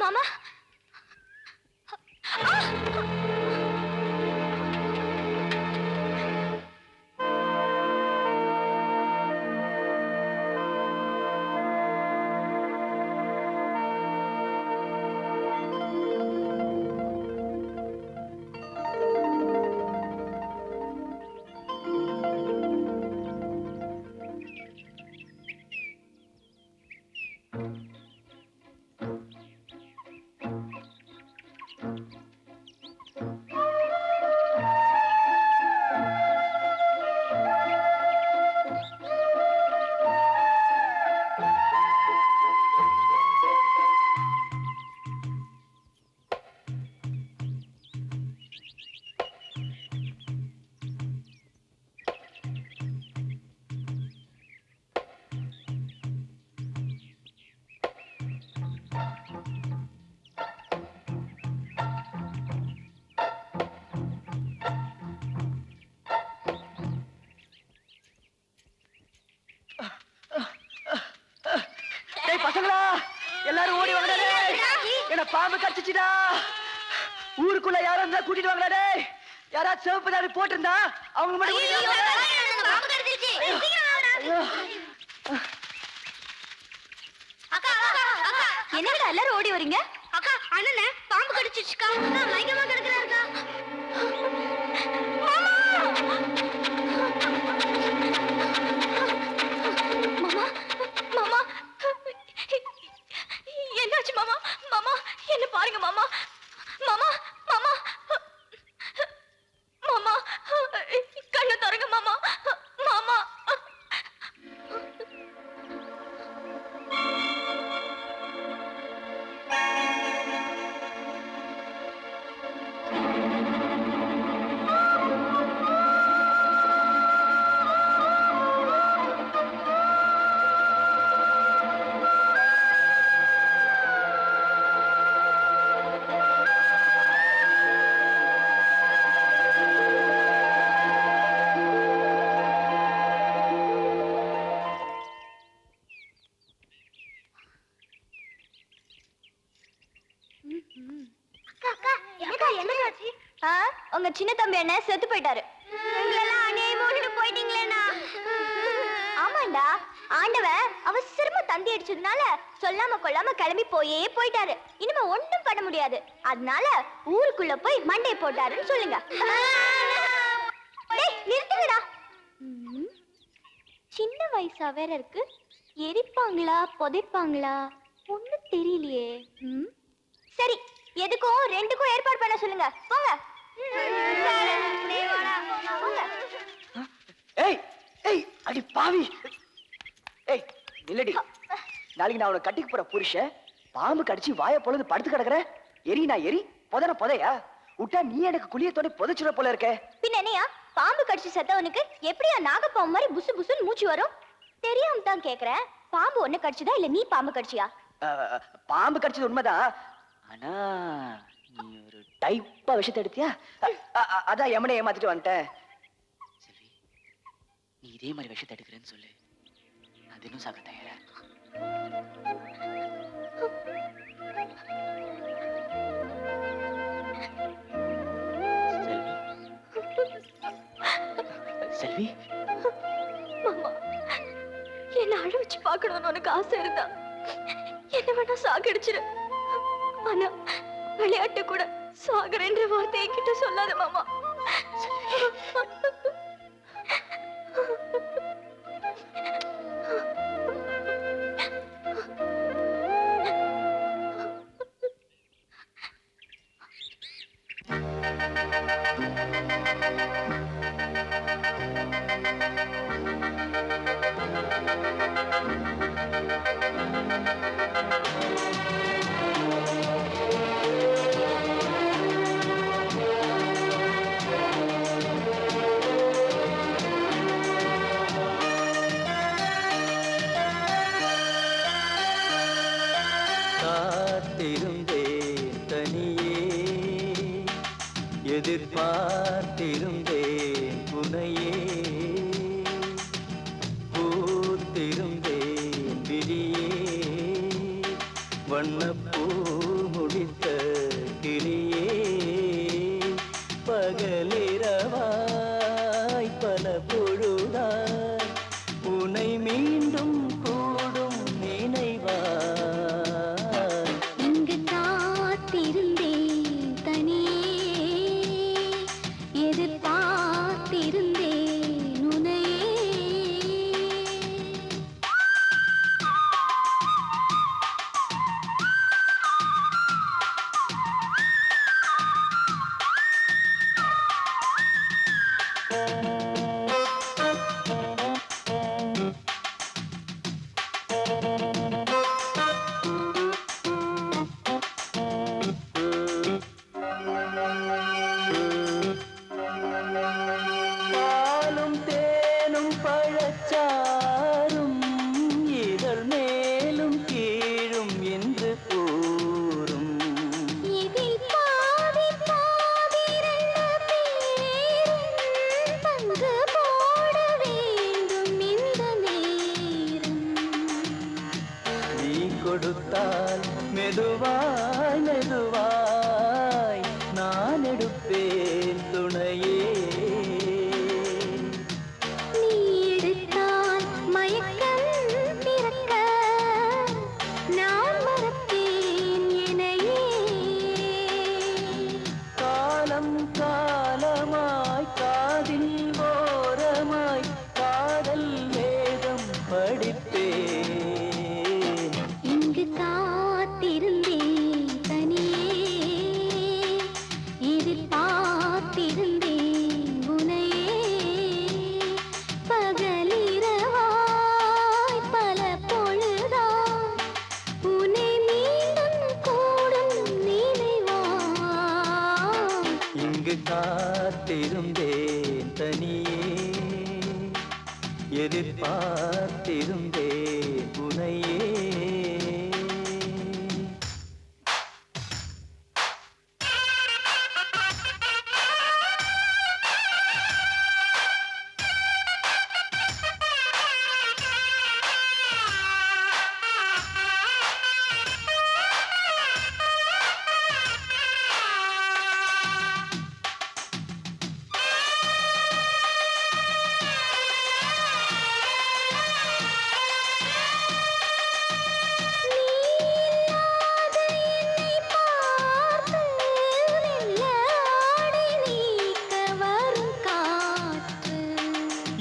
மாமா. பசங்களா எல்லாரும் ஓடி வாங்கடா. என்ன பாம்பு கடிச்சிச்சுடா. ஊருக்குள்ள யாரும் இருந்தா கூட்டிட்டு வாங்கடா. டேய் யாராவது சிவப்பு தாடி போட்டிருந்தா அவங்க மட்டும் என்னடா எல்லாரும் ஓடி வரீங்க? அக்கா அண்ணனே பாம்பு கடிச்சிச்சுக்கா. மயக்கமா கிடக்குறாருக்கா. மாமா மாமா என்னாச்சு மாமா? மாமா என்ன பாருங்க மாமா. மாமா மாமா மாமா கண்ணு தரங்க மாமா. மாமா உங்க சின்ன தம்பி என்ன செத்து போயிட்டாரு. ஆமாண்டா, ஆண்டவன் அவசரமா தந்தி அடிச்சதுனால சொல்லாம கொள்ளாம கிளம்பி போயிட்டாரு. இனிமே ஒண்ணும் பண்ண முடியாது. அதனால ஊருக்குள்ள போய் மண்டையை போட்டாருன்னு சொல்லுங்க. நிறுத்துங்கடா. சின்ன வயசா வேற இருக்கு. எரிப்பாங்களா புதைப்பாங்களா ஒண்ணும் தெரியலையே. சரி, எதுக்கும் ரெண்டுக்கும் ஏற்பாடு பண்ண சொல்லுங்க. போங்க. ஏய் ஏய் அடி பாவி. ஏய் நில்லடி. நாளைக்கு நான் உனக்கு கட்டிக்கு போற புருஷன் பாம்பு கடிச்சு வாய பொழுது படுத்து கிடக்குற. எரினா எரி, புதையா விட்டா நீ எனக்கு குளியத்தோட புதைச்சுட போல இருக்க. பின்ன என்னையா பாம்பு கடிச்சு செத்தவனுக்கு எப்படியா நாகப்பாம்பு மாதிரி புசு புசுன்னு மூச்சு வரும்? தெரியாம தான் கேக்குறேன். பாம்பு ஒண்ணு கடிச்சுதா இல்ல நீ பாம்பு கடிச்சியா? பாம்பு கடிச்சது உண்மைதான். ஆனா நீ ஒரு டைப்பா விஷயத்தை எடுத்தியா? அதான் எமனை ஏமாத்திட்டு வந்துட்டேன். செல்வி, நீ இதே மாதிரி விஷயத்தை எடுக்கிறேன்னு சொல்லு, நான் தினம் சாக தயாரா. செல்வி, மாமா என்ன அழ வச்சு பார்க்கணும்னு உனக்கு ஆசை இருந்தா என்ன வேணா சாகடிச்சிரு. ஆனா விளையாட்டு கூட சாகரேன்ற வார்த்தையை கிட்ட சொல்லாத மாமா. எதிர்பார்த்திருந்தேன் உன்னையே, பூத்திருந்தேன் விழியே, வண்ணப்பூ கொடுத்தால் மெதுவாய் மெதுவாய் நான் எடுப்பேன் துணையே. நீ எடுத்தால் மயக்கம் பிறக்க நான் மறப்பேன் என்னையே. காலம் காலமாய் காதில் ஓரமாய் காதல் வேதம் படிப்பேன். இங்கு காத்திருந்தேன் தனியே, எதிர்பார்த்திருந்தேன் உனையே. பகலிரவாய் பல பொழுதாய் உன்னை மீண்டும் கூடும் நினைவாய். இங்கு காத்திருந்தேன் தனியே, எதிர்பார்த்திருந்தேன் உனையே.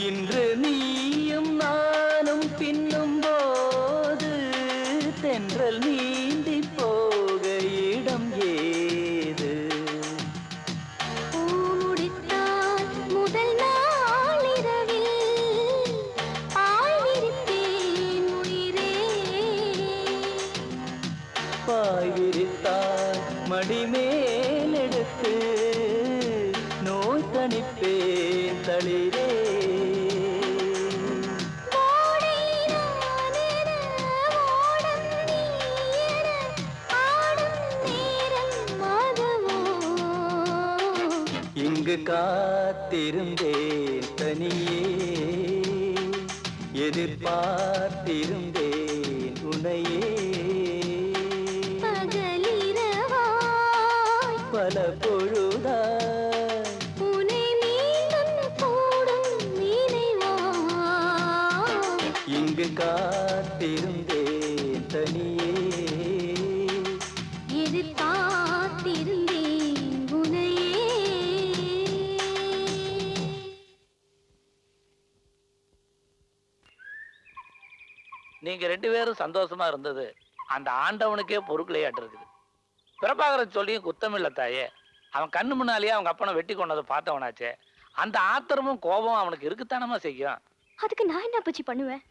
இன்று நீயும் நானும் பின்னும் போது தென்றல் நீந்தி போக இடம் ஏது? முதல் நாளிரவில் ஆய்விருப்பேன் உயிரே. பாய் விரித்தால் மடிமேல் எடுத்து நோய் தணிப்பேன் தளிரே. ஓடை நானென, ஓடம் நீயென, ஆடும் நேரம் அதுவோ. இங்கு காத்திருந்தேன் தனியே, எதிர்பார்த்திருந்தேன் உனையே. பகலிரவாய் பல பொழுதாய் உன்னை மீண்டும் கூடும் நினைவாய். இங்கு காத்திருந்தேன் தனியே, எதிர்பார்த்திருந்தேன் உனையே. நீங்க 2 பேரும் சந்தோஷமா இருந்தது அந்த ஆண்டவனுக்கே பொறுக்கலையாட்டு இருக்குது. பிரபாகரன் சொல்லியும் குத்தம் இல்ல தாயே. அவன் கண்ணு முன்னாலேயே அவங்க அப்பனை வெட்டி கொண்டதை பார்த்தவனாச்சே. அந்த ஆத்திரமும் கோபம் அவனுக்கு இருக்குத்தானமா செய்யும். அதுக்கு நான் என்ன பச்சி பண்ணுவேன்?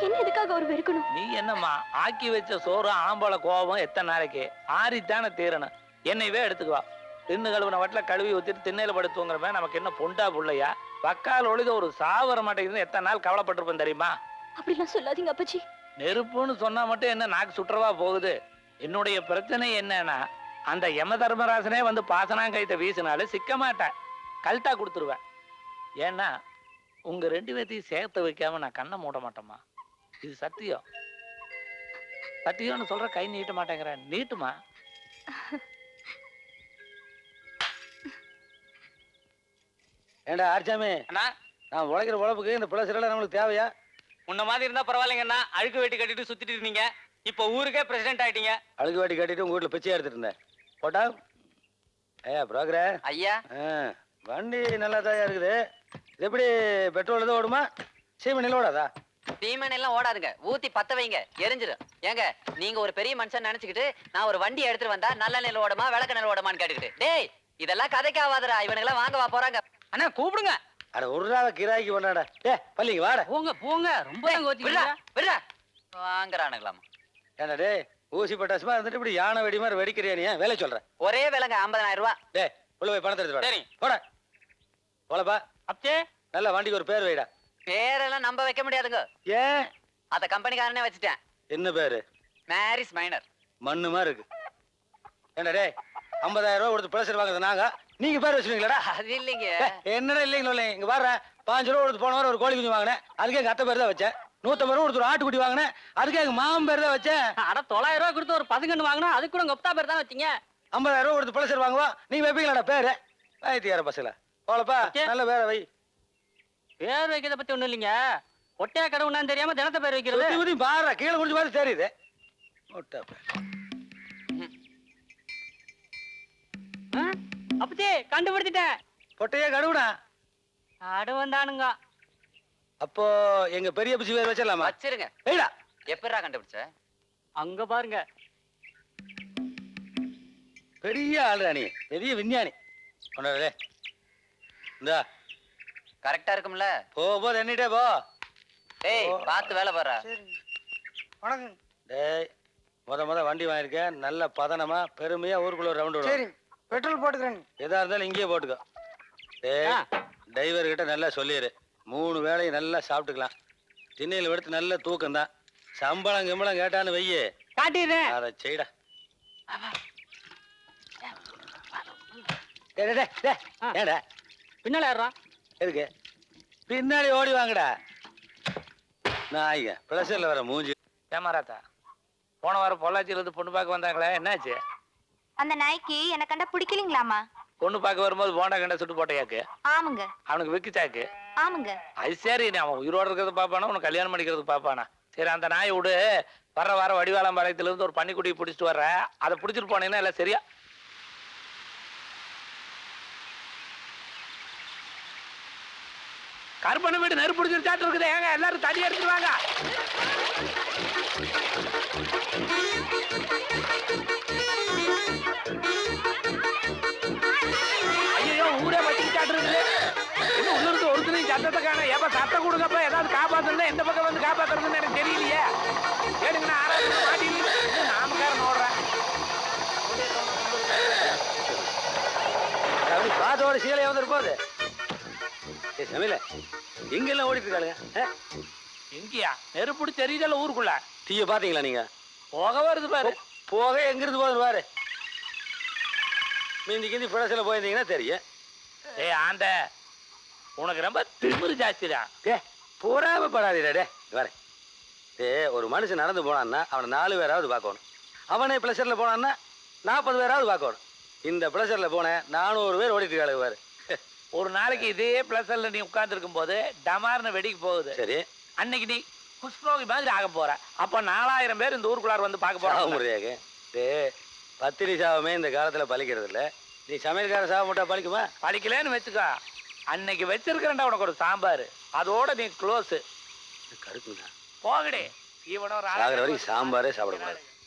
என்ன எதுக்காக அவர் வெறுக்கணும்? நீ என்னம்மா ஆக்கி வச்ச சோறு ஆம்பளை கோபம் எத்தனை நாளைக்கு ஆறித்தானே தீரணும். என்னையவே எடுத்துக்குவா. தின்னு கழுவுன வட்டில கழுவி ஊத்திட்டு திண்ணையில படுத்துங்கிறமே நமக்கு என்ன பொண்டா புள்ளையா? வக்கால் ஒழுத ஒரு சாவர மாட்டேங்குதுன்னு எத்தனை நாள் கவலைப்பட்டிருப்பேன் தெரியுமா? அப்படிலாம் சொல்லாதீங்க அப்பச்சி. நெருப்புன்னு சொன்னா மட்டும் என்ன நாக்கு சுற்றவா போகுது? என்னுடைய பிரச்சனை என்னன்னா அந்த யம தர்மராசனே வந்து பாசனாங்கைத்த வீசினாலும் சிக்க மாட்டேன், கல்ட்டா கொடுத்துருவேன். ஏன்னா உங்க 2 பேர்த்தையும் சேர்த்து வைக்காம நான் கண்ணை மூட மாட்டேம்மா. இது சத்தியம். சத்தியம்னு சொல்ற கை நீட்ட மாட்டேங்கிறேன். நீட்டுமா? ஏண்டா ஆர்ச்சாமி, அண்ணா நான் உழைக்கிற உழைப்புக்கு இந்த பிள்ளைசரெல்லாம் நம்மளுக்கு தேவையா? முன்ன மாதிரி இருந்தா பரவாயில்லைங்கண்ணா. அழுக்கு வெட்டி கட்டிட்டு சுத்திட்டு இருந்தீங்க, இப்ப ஊருக்கே பிரசிடென்ட் ஆயிட்டீங்க. அழுகு வாட்டி கட்டிட்டு உங்க வீட்டுல பிச்சை எடுத்துட்டு இருந்தேன். போட்டா புரோக்கரே, ஐயா வண்டி நல்லா தான் இருக்குது. இது எப்படி பெட்ரோல் எதுவும் ஓடுமா, சீமெண்ணில் ஓடாதா? சீமன் எல்லாம் ஓடாதுங்க, ஊத்தி பத்த வைங்க, எரிஞ்சிடும். ஏங்க நீங்க ஒரு பெரிய மனுஷன் நினைச்சுக்கிட்டு நான் ஒரு வண்டி எடுத்துட்டு வந்தா நல்ல நெல் ஓடமா விளக்க நெல் ஓடமான்னு கேட்டுக்கிட்டு, டேய் இதெல்லாம் கதைக்கு ஆகாதடா. இவனுங்கெல்லாம் வாங்க வா போறாங்க. அண்ணா கூப்பிடுங்க. அட ஒரு நாள் கிராய்க்கு பண்ணாடா. பள்ளிங்க வாட. போங்க போங்க, ரொம்ப வாங்குறானுங்களாமா. ஏண்டா டே, ஊசி பட்டாசுமா இருந்துட்டு இப்படி யானை வெடி மாதிரி வெடிக்கிறியா? நீ வேலை சொல்றேன். ஒரே விலைங்க 50,000 ரூபாய். டே உள்ள போய் பணத்தை எடுத்து சரி. போட போலப்பா. அப்பே நல்ல வண்டிக்கு ஒரு பேர் வைடா. பேரெல்லாம் நம்ப வைக்க முடியாதுங்க. ஏன்? அத கம்பெனிக்காரனே வச்சுட்டேன். என்ன பேரு? Morris Minor. மண்ணு மாதிரி இருக்கு. ஏண்டா டே, 50,000 ரூபாய் கொடுத்து பிளஸ் வாங்குறது நாங்க, நீங்க பேர் வச்சுருவீங்களாடா? அது இல்லைங்க. என்னடா இல்லைங்களா? இங்க பாரு, 5 ரூபா கொடுத்து போன வாரம் ஒரு கோழி குஞ்சு வாங்கினேன், அதுக்கு எங்க அத்தை பேர் தான் வச்சேன். 150 ரூபா கொடுத்து ஒரு ஆட்டுக்குட்டி வாங்கினேன் அதுக்கு எங்க மாமன் பேர் தான் வச்சேன். அட 900 ரூபாய் கொடுத்து ஒரு பதுங்கன்னு வாங்கினா அதுக்கு கூட உங்க ஒப்பா பேர் தான் வச்சீங்க. 50,000 ரூபா கொடுத்து பழசர் வாங்குவா நீங்க வைப்பீங்களாடா பேரு? வைத்தியார பசல போலப்பா ஓகே. நல்ல பேரை வை. பேர் வைக்கிறத பத்தி ஒண்ணும் இல்லைங்க. ஒட்டையா கடவுனான்னு தெரியாம தினத்தை பேர் வைக்கிறது. சுத்தி சுத்தி பாரு கீழே குடிச்சு மாதிரி தெரியுது. ஒட்டா பேர். ஆ? அப்பச்சி கண்டுபிடிச்சிட்டேன். பொட்டையே கடுவுடா. அடு வந்தானுங்க. அப்போ எங்க பெரிய பிச்சு பேர் வச்சிடலாமா? வச்சிருங்க. ஏடா எப்படிடா கண்டுபிடிச்ச? அங்க பாருங்க. பெரிய ஆளுடா நீ பெரிய விஞ்ஞானி. கொண்டாடே இந்தா கரெக்டா இருக்கும்ல? போது எண்ணிட்டே போ. டேய் பார்த்து வேலை பாரு. வணக்கம். டேய் முத வண்டி வாங்கியிருக்கேன் நல்ல பதனமா பெருமையா ஊருக்குள்ள ஒரு ரவுண்ட் விடும். சரி பெட்ரோல் போட்டுக்கிறேன். எதா இருந்தாலும் இங்கேயே போட்டுக்கோ. டேய் டிரைவர் கிட்ட நல்லா சொல்லிடு 3 வேளையும் நல்லா சாப்பிட்டுக்கலாம். திண்ணையில் எடுத்து நல்ல தூக்கம் தான். சம்பளம் கிம்பளம் கேட்டான்னு வையே காட்டிடுறேன். அதை செய்டா. ஏடா பின்னால ஏறான். எதுக்கு பின்னாடி ஓடி வாங்கடா நாய்ங்க பிளஸர்ல வர மூஞ்சி. ஏமாராத்தா போன வாரம் பொள்ளாச்சியில இருந்து பொண்ணு பார்க்க வந்தாங்களே என்னாச்சு? அந்த நாய்க்கு என்ன கண்டா பிடிக்கலீங்களாமா? பொண்ணு பார்க்க வரும்போது போண்டா கண்டா சுட்டு போட்டையாக்கு ஆமாங்க அவனுக்கு விக்குச்சாக்கு. ஆமாங்க. அது சரி நீ அவன் உயிரோட இருக்கிறது பாப்பானா உனக்கு கல்யாணம் பண்ணிக்கிறது பாப்பானா? சரி அந்த நாயை விடு. வர வாரம் வடிவாளம் பாளையத்துல இருந்து ஒரு பன்னிக்குட்டியை பிடிச்சிட்டு வர்ற அதை பிடிச்சிட்டு போனீங்கன்னா எல்லாம் சரியா? கருப்பண்ண வீடு நெருப்பு பிடிச்சிருச்சாட்டு இருக்குது. ஏங்க எல்லாரும் தடி எடுத்துருவாங்க. ஐயோ ஊரே வச்சுக்கிட்டாட்டு இருக்குது. இன்னும் உள்ள இருந்து ஒருத்தனையும் சத்தத்தை காண. ஏப்பா சத்தம் கொடுங்கப்ப ஏதாவது காப்பாத்துனா எந்த பக்கம் வந்து காப்பாத்துறதுன்னு எனக்கு தெரியலையே. கேளுங்கண்ணா ஆராய்ச்சி மாட்டின்னு நாமக்காரன் ஓடுறேன். அப்படி பாத்தோட சீலையா வந்துட்டு போகுது. சமையல எங்கெல்லாம் ஓடிட்டு இருக்காளுங்க? எங்கயா நெருப்புடி தெரியுதல்ல ஊருக்குள்ள? தீய பாத்தீங்களா நீங்க? போக வருது பாரு. போக எங்கிருந்து போகுது பாரு. மீந்தி கிந்தி பிளஸ்ல போயிருந்தீங்கன்னா தெரியும். ஏய் ஆண்ட உனக்கு ரொம்ப திமிரு ஜாஸ்திடா. பொறாமப்படாதீடா. டே வரேன். ஒரு மனுஷன் நடந்து போனான்னா அவனை 4 பேராவது பார்க்கணும். அவனே பிளஸர்ல போனான்னா 40 பேராவது பார்க்கணும். இந்த பிளஸர்ல போனேன் 400 பேர் ஓடிட்டு இருக்காளுங்க பாரு. ஒரு நாளைக்கு இதே பிளஸ்ல நீ உட்கார்ந்து இருக்கும் போது டமார்னு வெடிக்கு போகுது. சரி அன்னைக்கு நீ குஷ்ணோகி மாதிரி ஆக போற. அப்ப 4000 பேர் இந்த ஊருக்குள்ளார வந்து பார்க்க போறாங்க. முறையாக பத்திரி சாவமே இந்த காலத்துல பலிக்கிறது இல்ல. நீ சமையல்கார சாவ மட்டும் பலிக்குமா? படிக்கலன்னு வச்சுக்கோ. அன்னைக்கு வச்சிருக்கிறேன்டா உனக்கு ஒரு சாம்பார். அதோட நீ க்ளோஸ். கருக்குங்க போகடே. இவனோ சாகிற வரைக்கும் சாம்பாரே சாப்பிடக்கூடாது.